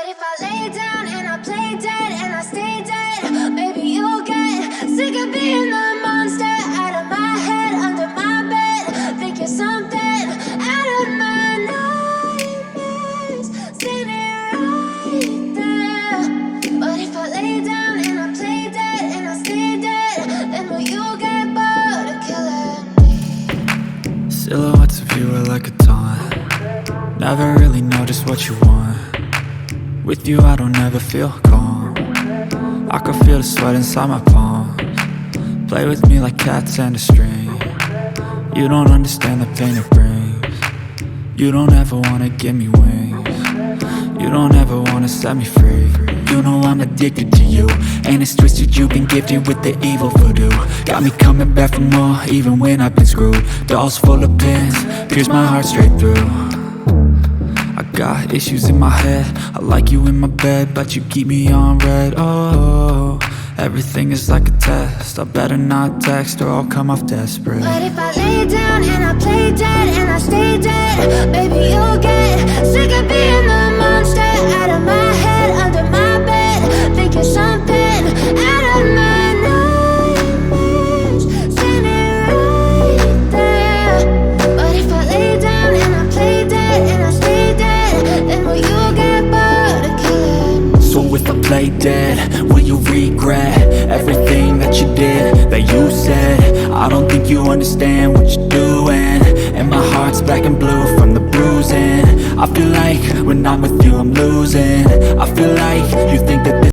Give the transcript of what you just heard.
if I lay down and I play dead and I stay dead, maybe you'll get sick of being the monster out of my head, under my bed. Think you're something out of my nightmares, standing right there. But if I lay down and I play dead and I stay dead, then will you get bored of killing me? Silhouettes of you are like a taunt. Never really know just what you want. With you I don't ever feel calm. I can feel the sweat inside my palms. Play with me like cats and a string. You don't understand the pain it brings. You don't ever wanna give me wings. You don't ever wanna set me free. You know I'm addicted to you, and it's twisted, you've been gifted with the evil voodoo. Got me coming back for more, even when I've been screwed. Dolls full of pins, pierce my heart straight through. I got issues in my head, I like you in my bed, but you keep me on red. Oh, everything is like a test, I better not text or I'll come off desperate. But if I lay down and I play dead and I stay dead, baby you'll get sick of being the monster out of my head, under my bed. Think you're something out of my nightmares, standing right there. But if I lay down and I play dead and I stay dead, then will you get bored of killing me? So if I play dead, will you regret everything that you did, that you said? I don't think you understand what you're doing, and my heart's black and blue from the bruising. I feel like when I'm with you I'm losing. I feel like you think that this